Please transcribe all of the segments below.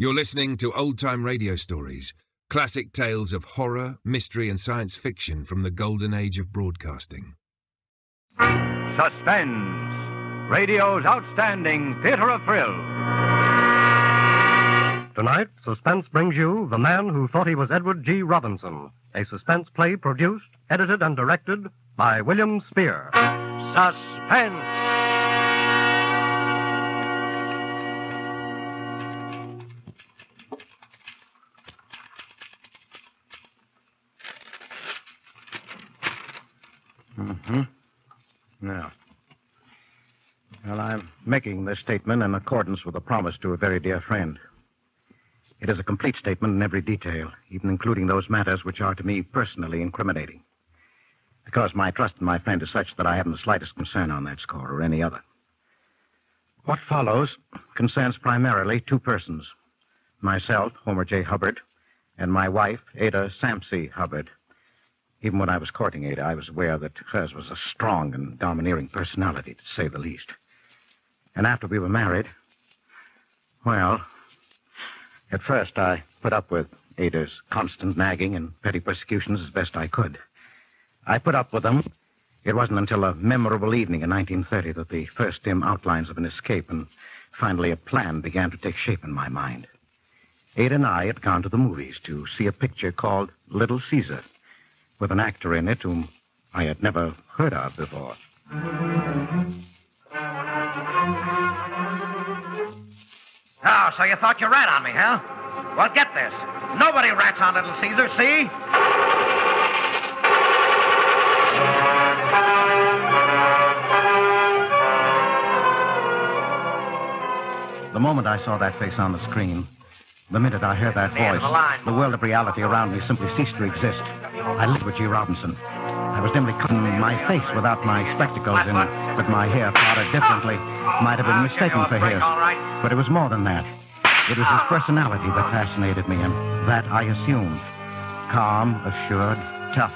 You're listening to old-time radio stories, classic tales of horror, mystery, and science fiction from the golden age of broadcasting. Suspense, radio's outstanding theater of thrills. Tonight, Suspense brings you The Man Who Thought He Was Edward G. Robinson, a suspense play produced, edited, and directed by William Spear. Suspense. Now, well, I'm making this statement in accordance with a promise to a very dear friend. It is a complete statement in every detail, even including those matters which are to me personally incriminating. Because my trust in my friend is such that I haven't the slightest concern on that score or any other. What follows concerns primarily two persons. Myself, Homer J. Hubbard, and my wife, Ada Sampsey Hubbard. Even when I was courting Ada, I was aware that hers was a strong and domineering personality, to say the least. And after we were married, well, at first I put up with Ada's constant nagging and petty persecutions as best I could. I put up with them. It wasn't until a memorable evening in 1930 that the first dim outlines of an escape and finally a plan began to take shape in my mind. Ada and I had gone to the movies to see a picture called Little Caesar, with an actor in it whom I had never heard of before. Oh, so you thought you rat on me, huh? Well, get this. Nobody rats on Little Caesar, see? The moment I saw that face on the screen, the minute I heard that voice, the world of reality around me simply ceased to exist. I lived with G. Robinson. I was dimly covering my face without my spectacles and with my hair powdered differently. Might have been mistaken for his. But it was more than that. It was his personality that fascinated me, and that I assumed. Calm, assured, tough.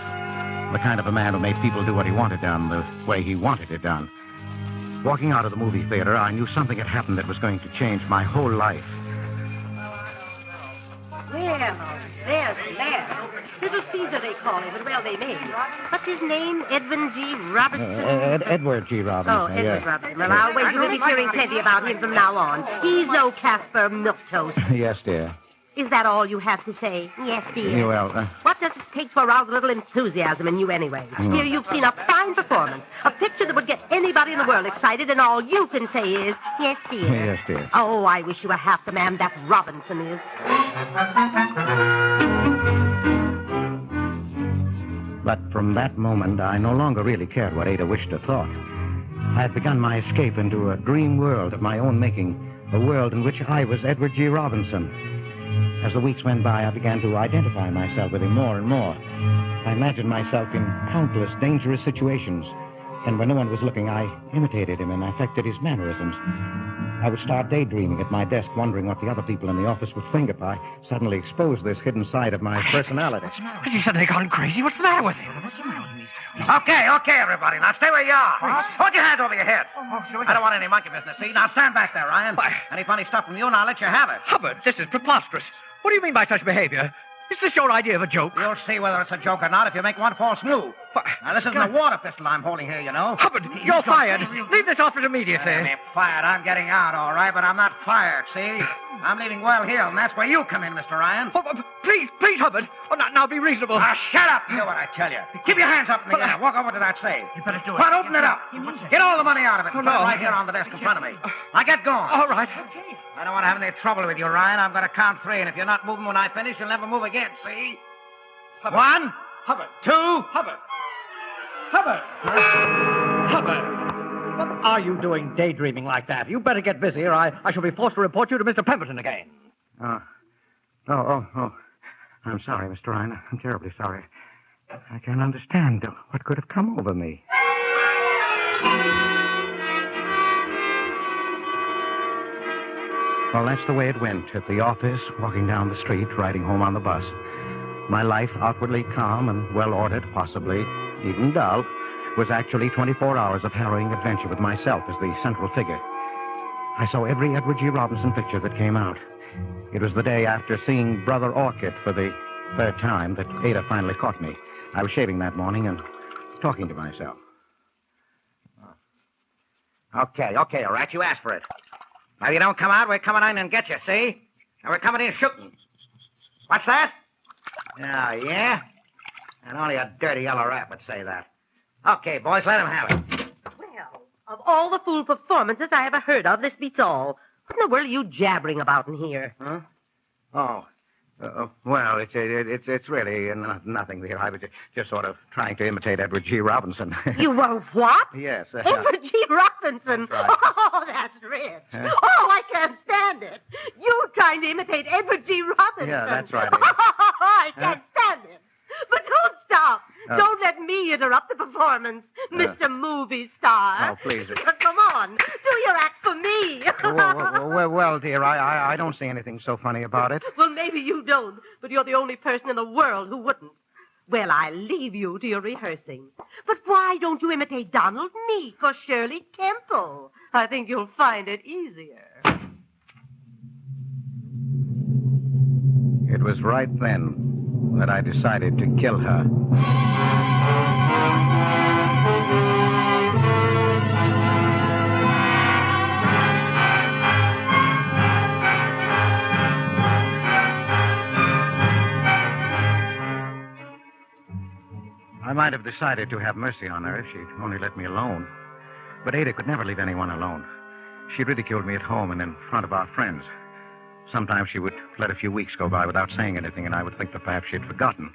The kind of a man who made people do what he wanted done, the way he wanted it done. Walking out of the movie theater, I knew something had happened that was going to change my whole life. Well, there's Blair. Little Caesar, they call him, and well, they may. What's his name? Edwin G. Robertson? Edward G. Robinson. Oh, Edward Robertson. Well, I'll wait. You'll be hearing plenty about him from now on. He's no Casper Milquetoast. Yes, dear. Is that all you have to say? Yes, dear. Well, What does it take to arouse a little enthusiasm in you anyway? Here you've seen a fine performance, a picture that would get anybody in the world excited, and all you can say is, yes, dear. Yes, dear. Oh, I wish you were half the man that Robinson is. But from that moment, I no longer really cared what Ada wished or thought. I had begun my escape into a dream world of my own making, a world in which I was Edward G. Robinson. As the weeks went by, I began to identify myself with him more and more. I imagined myself in countless dangerous situations, and when no one was looking, I imitated him and affected his mannerisms. I would start daydreaming at my desk, wondering what the other people in the office would think if I suddenly exposed this hidden side of my personality. Has he suddenly gone crazy? What's the matter with him? Okay, everybody. Now stay where you are. Hold your hands over your head. I don't want any monkey business, see? Now stand back there, Ryan. Any funny stuff from you, and I'll let you have it. Hubbard, this is preposterous. What do you mean by such behavior? Is this your idea of a joke? You'll see whether it's a joke or not if you make one false move. Now, this isn't a water pistol I'm holding here, you know. Hubbard, you're fired. Leave this office immediately. I'm fired. I'm getting out, all right, but I'm not fired, see? I'm leaving Well Hill, and that's where you come in, Mr. Ryan. Please, Hubbard. Oh, now be reasonable. Now, shut up. You know what I tell you. Keep your hands up in the air. Walk over to that safe. You better do it. Come on, open it up. Get all the money out of it. Put it right here on the desk in front of me. Now, get going. All right. I don't want to have any trouble with you, Ryan. I'm going to count 3, and if you're not moving when I finish, you'll never move again, see? Hubbard. 1, Hubbard. 2. Hubbard. Hubbard. What are you doing daydreaming like that? You better get busy, or I shall be forced to report you to Mr. Pemberton again. Oh. I'm sorry, Mr. Ryan. I'm terribly sorry. I can't understand what could have come over me. Well, that's the way it went. At the office, walking down the street, riding home on the bus. My life, outwardly calm and well-ordered, possibly even dull, was actually 24 hours of harrowing adventure with myself as the central figure. I saw every Edward G. Robinson picture that came out. It was the day after seeing Brother Orchid for the third time that Ada finally caught me. I was shaving that morning and talking to myself. Okay, all right. You asked for it. Now, you don't come out, we're coming in and get you, see? And we're coming in shooting. What's that? Oh, yeah? And only a dirty yellow rat would say that. Okay, boys, let him have it. Well, of all the fool performances I ever heard of, this beats all. What in the world are you jabbering about in here? Huh? Oh. Well, it's really nothing there. I was just sort of trying to imitate Edward G. Robinson. You were what? Yes. Edward G. Robinson. That's right. Oh, that's rich. Oh, I can't stand it. You trying to imitate Edward G. Robinson. Yeah, that's right. I can't stand it. But don't stop. Don't let me interrupt the performance, Mr. Movie Star. Oh, please. Come on. Do your act for me. Well, dear, I don't see anything so funny about it. Well, maybe you don't, but you're the only person in the world who wouldn't. Well, I leave you to your rehearsing. But why don't you imitate Donald Meek or Shirley Temple? I think you'll find it easier. It was right then that I decided to kill her. I might have decided to have mercy on her if she'd only let me alone. But Ada could never leave anyone alone. She ridiculed me at home and in front of our friends. Sometimes she would let a few weeks go by without saying anything, and I would think that perhaps she had forgotten.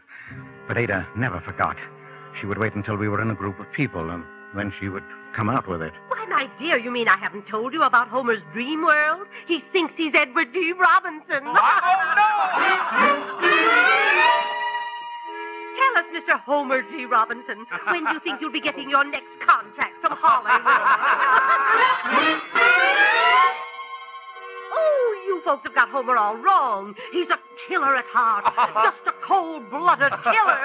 But Ada never forgot. She would wait until we were in a group of people, and then she would come out with it. Why, my dear, you mean I haven't told you about Homer's dream world? He thinks he's Edward G. Robinson. Oh, no! Tell us, Mr. Homer G. Robinson, when do you think you'll be getting your next contract from Hollywood? Oh, you folks have got Homer all wrong. He's a killer at heart. Just a cold-blooded killer.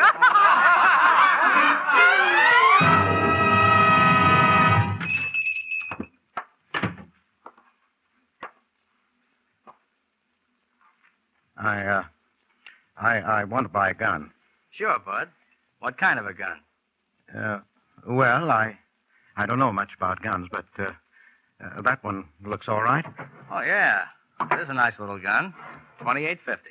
I want to buy a gun. Sure, Bud. What kind of a gun? Well, I don't know much about guns, but that one looks all right. Oh, yeah. It is a nice little gun. 2850.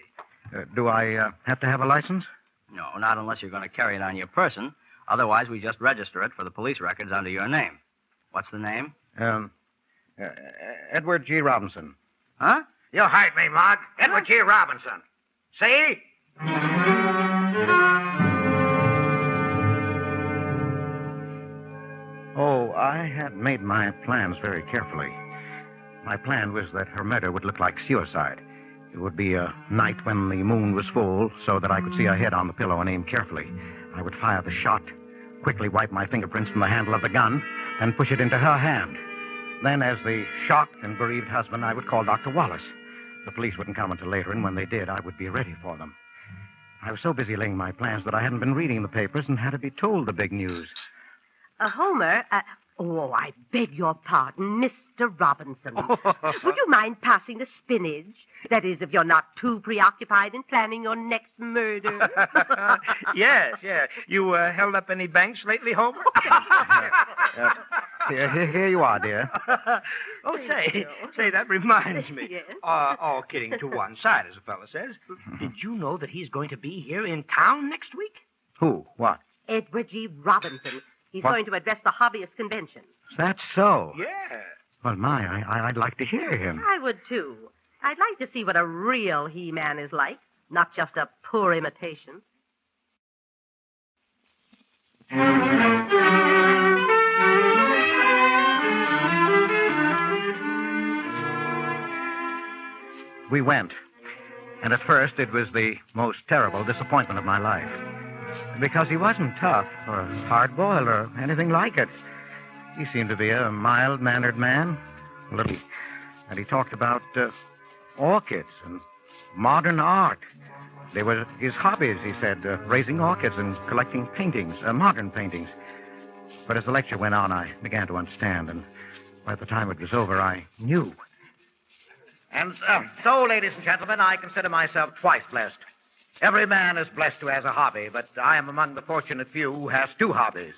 Do I have to have a license? No, not unless you're going to carry it on your person. Otherwise, we just register it for the police records under your name. What's the name? Edward G. Robinson. Huh? You heard me, Mug. Edward G. Robinson. See? Oh, I had made my plans very carefully. My plan was that her murder would look like suicide. It would be a night when the moon was full, so that I could see her head on the pillow and aim carefully. I would fire the shot, quickly wipe my fingerprints from the handle of the gun, and push it into her hand. Then, as the shocked and bereaved husband, I would call Dr. Wallace. The police wouldn't come until later, and when they did, I would be ready for them. I was so busy laying my plans that I hadn't been reading the papers and had to be told the big news. Homer, I beg your pardon, Mr. Robinson. Would you mind passing the spinach? That is, if you're not too preoccupied in planning your next murder. Yes. You held up any banks lately, Homer? Here you are, dear. Say, that reminds me. Yes. All kidding to one side, as a fellow says. Did you know that he's going to be here in town next week? Who? What? Edward G. Robinson. He's What? going to address the hobbyist convention. That's so. Yeah. Well, I'd like to hear him. I would, too. I'd like to see what a real He-Man is like, not just a poor imitation. We went. And at first, it was the most terrible disappointment of my life. Because he wasn't tough or hard-boiled or anything like it. He seemed to be a mild-mannered man. And he talked about orchids and modern art. They were his hobbies, he said, raising orchids and collecting paintings, modern paintings. But as the lecture went on, I began to understand, and by the time it was over, I knew. And so, ladies and gentlemen, I consider myself twice blessed. Every man is blessed who has a hobby, but I am among the fortunate few who has two hobbies.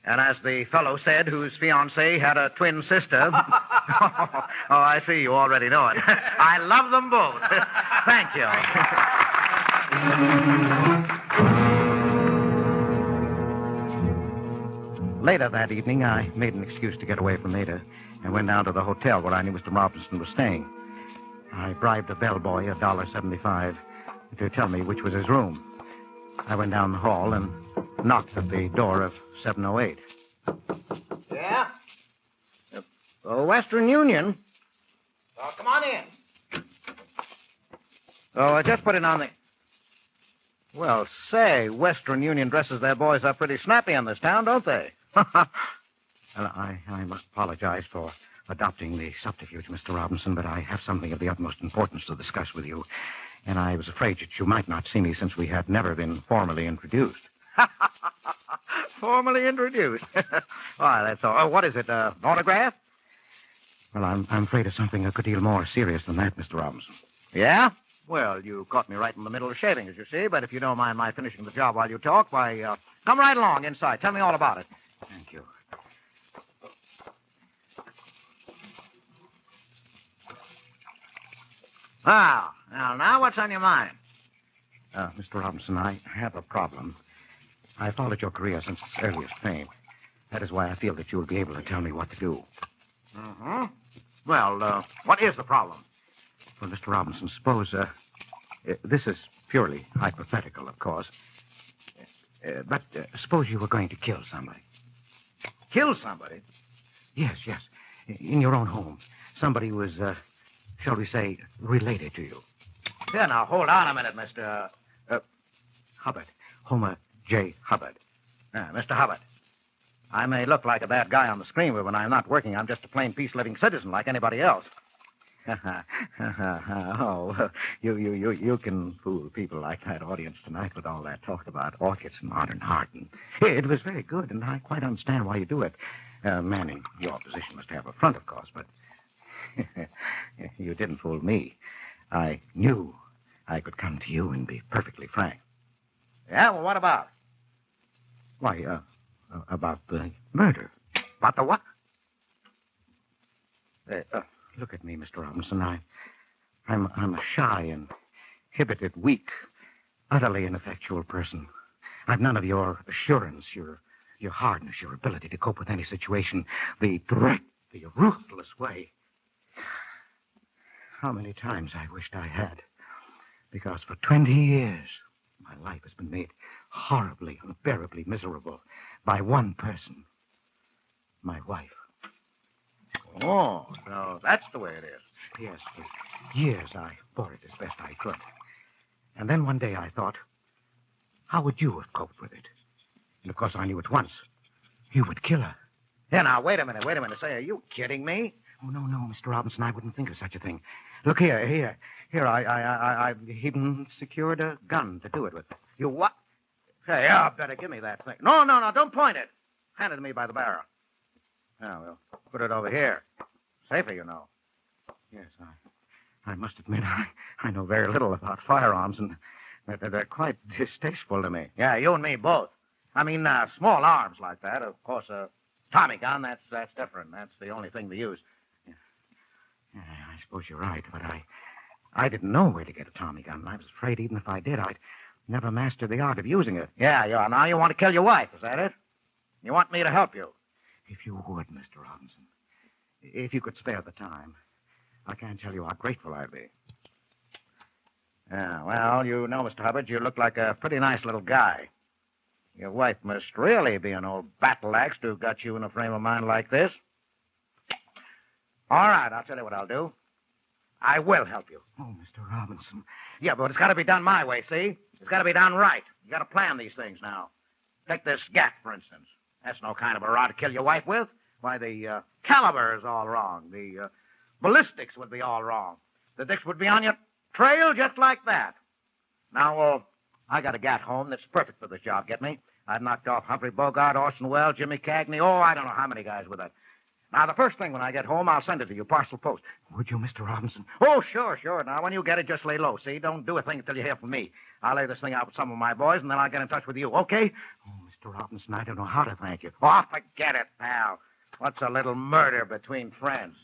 And as the fellow said, whose fiancée had a twin sister. Oh, I see. You already know it. I love them both. Thank you. Later that evening, I made an excuse to get away from Ada and went down to the hotel where I knew Mr. Robinson was staying. I bribed a bellboy $1.75 to tell me which was his room. I went down the hall and knocked at the door of 708. Yeah? Western Union? Oh, come on in. Oh, just put it on the... Well, say, Western Union dresses their boys up pretty snappy in this town, don't they? Well, I must apologize for adopting the subterfuge, Mr. Robinson, but I have something of the utmost importance to discuss with you, and I was afraid that you might not see me since we had never been formally introduced. Formally introduced? Why, that's all. Oh, what is it, autograph? Well, I'm afraid of something a good deal more serious than that, Mr. Robinson. Yeah? Well, you caught me right in the middle of shaving, as you see, but if you don't mind my finishing the job while you talk, why, come right along inside. Tell me all about it. Thank you. Ah, now what's on your mind? Mr. Robinson, I have a problem. I followed your career since its earliest fame. That is why I feel that you will be able to tell me what to do. Mm-hmm. Well, what is the problem? Well, Mr. Robinson, suppose, this is purely hypothetical, of course. But suppose you were going to kill somebody. Kill somebody? Yes. In your own home. Somebody who was, shall we say, related to you. Yeah, now, hold on a minute, Mr. Hubbard. Homer J. Hubbard. Mr. Hubbard. I may look like a bad guy on the screen, but when I'm not working, I'm just a plain peace-living citizen like anybody else. Oh, you can fool people like that audience tonight with all that talk about orchids and modern art. And it was very good, and I quite understand why you do it. A man in your position must have a front, of course, but you didn't fool me. I knew I could come to you and be perfectly frank. Yeah, well, what about? Why, about the murder. About the what? Look at me, Mr. Robinson. I'm a shy, inhibited, weak, utterly ineffectual person. I've none of your assurance, your hardness, your ability to cope with any situation, the direct, the ruthless way. How many times I wished I had. Because for 20 years, my life has been made horribly, unbearably miserable by one person, my wife. Oh, so that's the way it is. Yes, for years I bore it as best I could. And then one day I thought, how would you have coped with it? And of course I knew at once. You would kill her. Yeah, now, wait a minute. Say, are you kidding me? Oh, no, Mr. Robinson, I wouldn't think of such a thing. Look here. I even secured a gun to do it with. You what? Hey, better give me that thing. No, don't point it. Hand it to me by the barrel. Now, we'll put it over here. Safer, you know. Yes, I must admit, I know very little about firearms, and they're quite distasteful to me. Yeah, you and me both. I mean, small arms like that. Of course, a Tommy gun, that's different. That's the only thing to use. Yeah, I suppose you're right, but I didn't know where to get a Tommy gun. I was afraid even if I did, I'd never master the art of using it. Yeah. Now you want to kill your wife, is that it? You want me to help you? If you would, Mr. Robinson. If you could spare the time. I can't tell you how grateful I'd be. Yeah, well, you know, Mr. Hubbard, you look like a pretty nice little guy. Your wife must really be an old battle axe to have got you in a frame of mind like this. All right, I'll tell you what I'll do. I will help you. Oh, Mr. Robinson. Yeah, but it's got to be done my way, see? It's got to be done right. You got to plan these things now. Take this gat, for instance. That's no kind of a rod to kill your wife with. Why, the caliber is all wrong. The ballistics would be all wrong. The dicks would be on your trail just like that. Now, I got a gat home that's perfect for this job, get me? I've knocked off Humphrey Bogart, Orson Welles, Jimmy Cagney. Oh, I don't know how many guys with it. Now, the first thing when I get home, I'll send it to you, parcel post. Would you, Mr. Robinson? Oh, sure. Now, when you get it, just lay low, see? Don't do a thing until you hear from me. I'll lay this thing out with some of my boys, and then I'll get in touch with you, okay? Oh, Mr. Robinson, I don't know how to thank you. Oh, forget it, pal. What's a little murder between friends?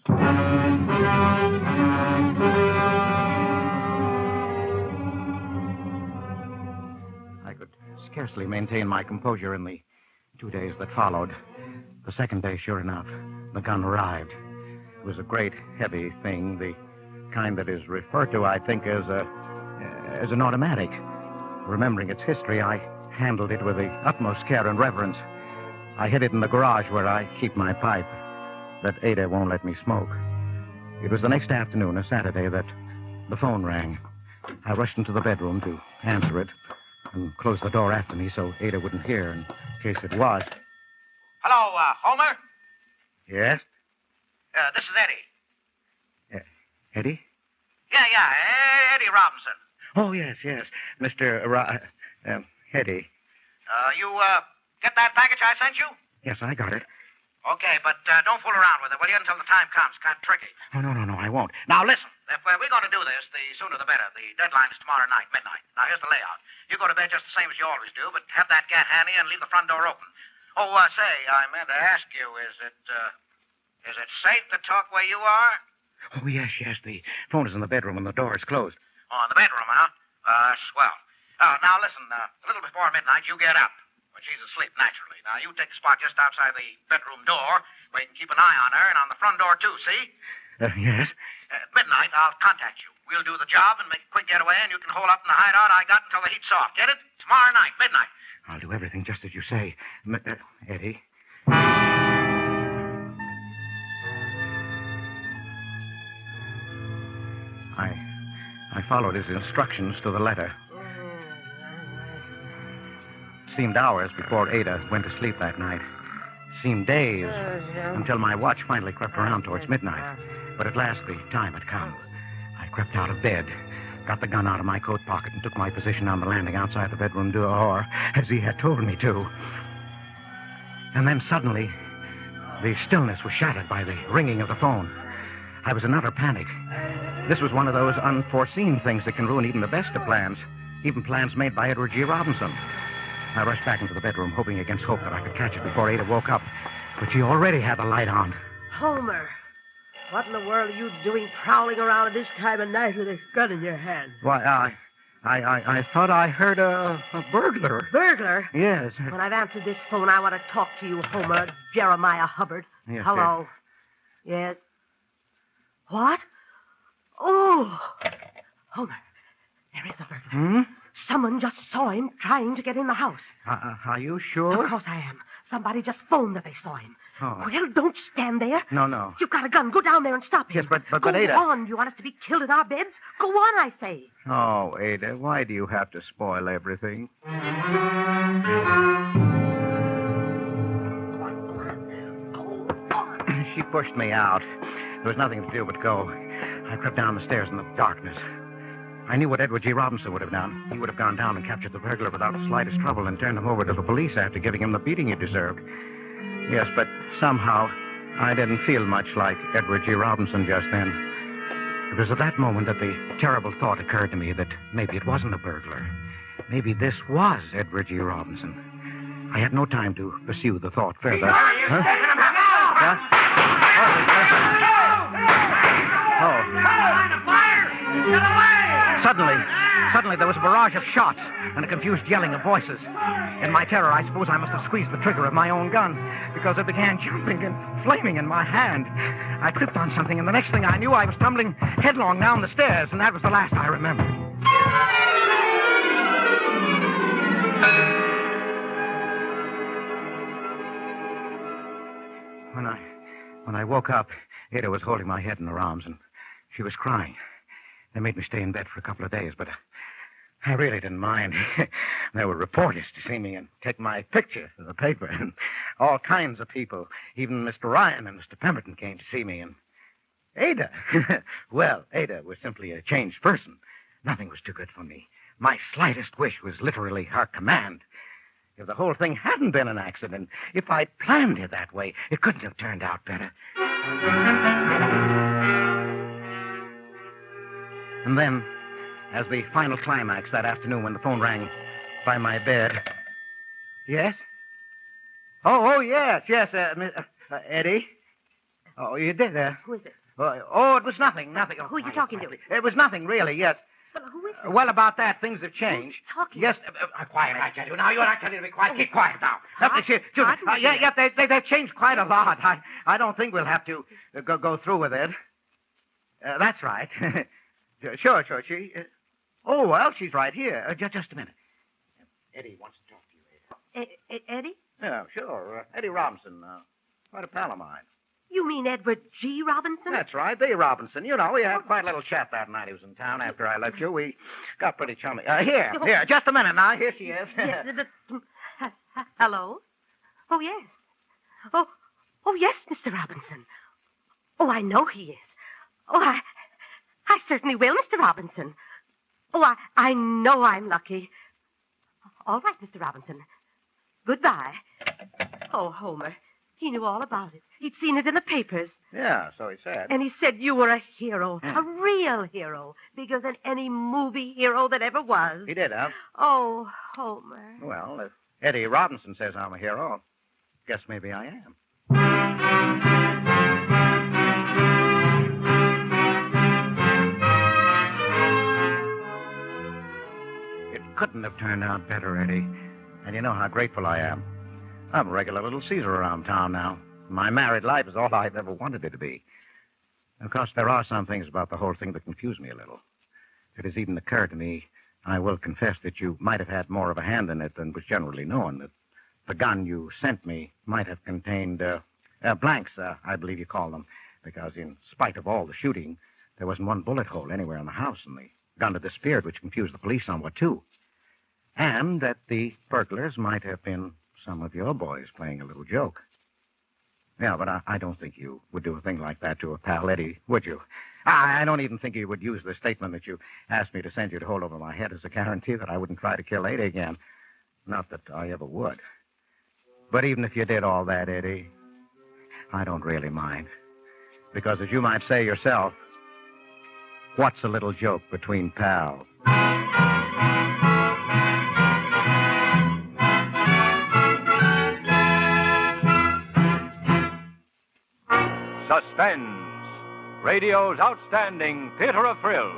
I could scarcely maintain my composure in the 2 days that followed. The second day, sure enough, the gun arrived. It was a great, heavy thing, the kind that is referred to, I think, as an automatic. Remembering its history, I handled it with the utmost care and reverence. I hid it in the garage where I keep my pipe, but Ada won't let me smoke. It was the next afternoon, a Saturday, that the phone rang. I rushed into the bedroom to answer it and closed the door after me so Ada wouldn't hear in case it was. Hello, Homer? Yes? This is Eddie. Eddie? Yeah, Eddie Robinson. Oh, yes. Mr. Eddie. You get that package I sent you? Yes, I got it. Okay, but don't fool around with it, will you, until the time comes. Kind of tricky. Oh, no, I won't. Now, listen. If we're going to do this, the sooner the better. The deadline is tomorrow night, midnight. Now, here's the layout. You go to bed just the same as you always do, but have that gat handy and leave the front door open. Oh, say, I meant to ask you, is it safe to talk where you are? Oh, yes. The phone is in the bedroom and the door is closed. Oh, in the bedroom, huh? Swell. Now, listen, a little before midnight, you get up. When she's asleep, naturally. Now, you take a spot just outside the bedroom door where you can keep an eye on her, and on the front door, too, see? Yes. At midnight, I'll contact you. We'll do the job and make a quick getaway, and you can hole up in the hideout I got until the heat's off. Get it? Tomorrow night, midnight. I'll do everything just as you say. Eddie? I followed his instructions to the letter. It seemed hours before Ada went to sleep that night. It seemed days until my watch finally crept around towards midnight. But at last the time had come. I crept out of bed, got the gun out of my coat pocket, and took my position on the landing outside the bedroom door, as he had told me to. And then suddenly, the stillness was shattered by the ringing of the phone. I was in utter panic. This was one of those unforeseen things that can ruin even the best of plans, even plans made by Edward G. Robinson. I rushed back into the bedroom, hoping against hope that I could catch it before Ada woke up. But she already had the light on. Homer, what in the world are you doing prowling around at this time of night with this gun in your hand? Why, I thought I heard a burglar. Burglar? Yes. When I've answered this phone, I want to talk to you, Homer. Jeremiah Hubbard. Yes, hello. Yes. What? Oh! Homer, there is a burglar. Hmm? Someone just saw him trying to get in the house. Are you sure? Of course I am. Somebody just phoned that they saw him. Oh. Well, don't stand there. No. You've got a gun. Go down there and stop him. Yes, but Go Ada... on. You want us to be killed in our beds? Go on, I say. Oh, Ada, why do you have to spoil everything? She pushed me out. There was nothing to do but go. I crept down the stairs in the darkness. I knew what Edward G. Robinson would have done. He would have gone down and captured the burglar without the slightest trouble and turned him over to the police after giving him the beating he deserved. Yes, but somehow I didn't feel much like Edward G. Robinson just then. It was at that moment that the terrible thought occurred to me that maybe it wasn't a burglar. Maybe this was Edward G. Robinson. I had no time to pursue the thought further. Suddenly, there was a barrage of shots and a confused yelling of voices. In my terror, I suppose I must have squeezed the trigger of my own gun because it began jumping and flaming in my hand. I tripped on something, and the next thing I knew, I was tumbling headlong down the stairs, and that was the last I remembered. When I woke up, Ada was holding my head in her arms, and she was crying. They made me stay in bed for a couple of days, but I really didn't mind. There were reporters to see me and take my picture for the paper, and all kinds of people. Even Mr. Ryan and Mr. Pemberton came to see me, and Ada. Well, Ada was simply a changed person. Nothing was too good for me. My slightest wish was literally her command. If the whole thing hadn't been an accident, if I'd planned it that way, it couldn't have turned out better. And then, as the final climax that afternoon when the phone rang by my bed. Yes? Yes, Eddie. Oh, you did, Who is it? it was nothing. Oh, Who are you talking to? It was nothing, really, yes. Well, who is it? Well, about that, things have changed. Who's talking? Yes, quiet, I tell you. Now, I tell you to be quiet. Keep quiet now. They've changed quite a lot. I don't think we'll have to go through with it. That's right. Sure. She's right here. Just a minute. Eddie wants to talk to you, Eddie? Yeah, sure. Eddie Robinson. Quite a pal of mine. You mean Edward G. Robinson? That's right, the Robinson. You know, we had quite a little chat that night he was in town after I left you. We got pretty chummy. Here, just a minute now. Here she is. Hello? Oh, yes. Oh, yes, Mr. Robinson. Oh, I know he is. Oh, I certainly will, Mr. Robinson. Oh, I know I'm lucky. All right, Mr. Robinson. Goodbye. Oh, Homer, he knew all about it. He'd seen it in the papers. Yeah, so he said. And he said you were a hero, a real hero, bigger than any movie hero that ever was. He did, huh? Oh, Homer. Well, if Eddie Robinson says I'm a hero, guess maybe I am. It couldn't have turned out better, Eddie. And you know how grateful I am. I'm a regular little Caesar around town now. My married life is all I've ever wanted it to be. Of course, there are some things about the whole thing that confuse me a little. It has even occurred to me, I will confess, that you might have had more of a hand in it than was generally known, that the gun you sent me might have contained blanks, I believe you call them, because in spite of all the shooting, there wasn't one bullet hole anywhere in the house, and the gun had disappeared, which confused the police somewhat, too. And that the burglars might have been some of your boys playing a little joke. Yeah, but I don't think you would do a thing like that to a pal, Eddie, would you? I don't even think you would use the statement that you asked me to send you to hold over my head as a guarantee that I wouldn't try to kill Eddie again. Not that I ever would. But even if you did all that, Eddie, I don't really mind. Because as you might say yourself, what's a little joke between pals? Suspense, radio's outstanding theater of thrills.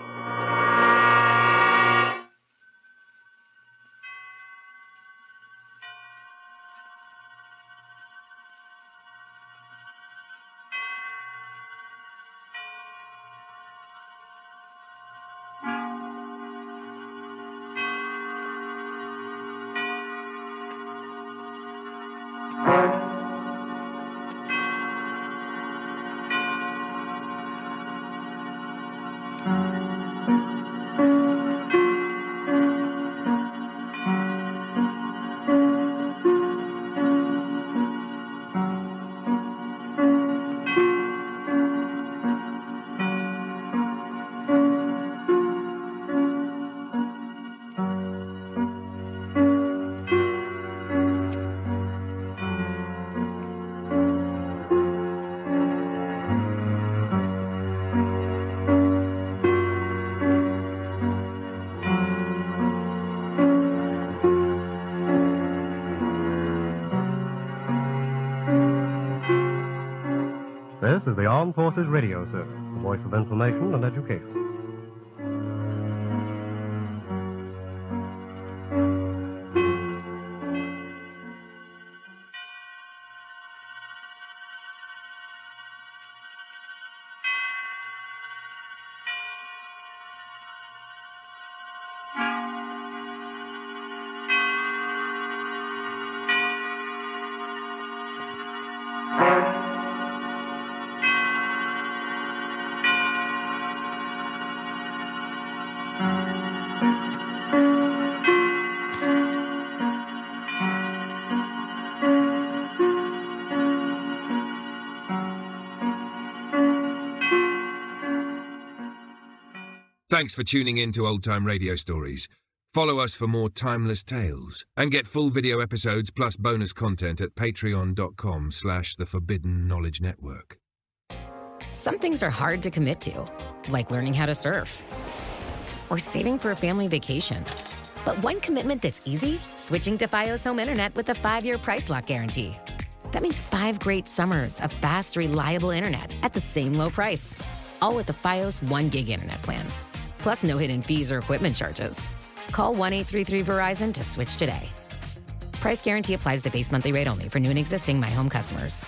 This is the Armed Forces Radio Service, the voice of information and education. Thanks for tuning in to Old Time Radio Stories. Follow us for more timeless tales and get full video episodes plus bonus content at patreon.com/The Forbidden Knowledge Network. Some things are hard to commit to, like learning how to surf or saving for a family vacation. But one commitment that's easy, switching to Fios Home Internet with a 5-year price lock guarantee. That means 5 great summers of fast, reliable internet at the same low price. All with the Fios 1 gig internet plan. Plus no hidden fees or equipment charges. Call 1-833-VERIZON to switch today. Price guarantee applies to base monthly rate only for new and existing My Home customers.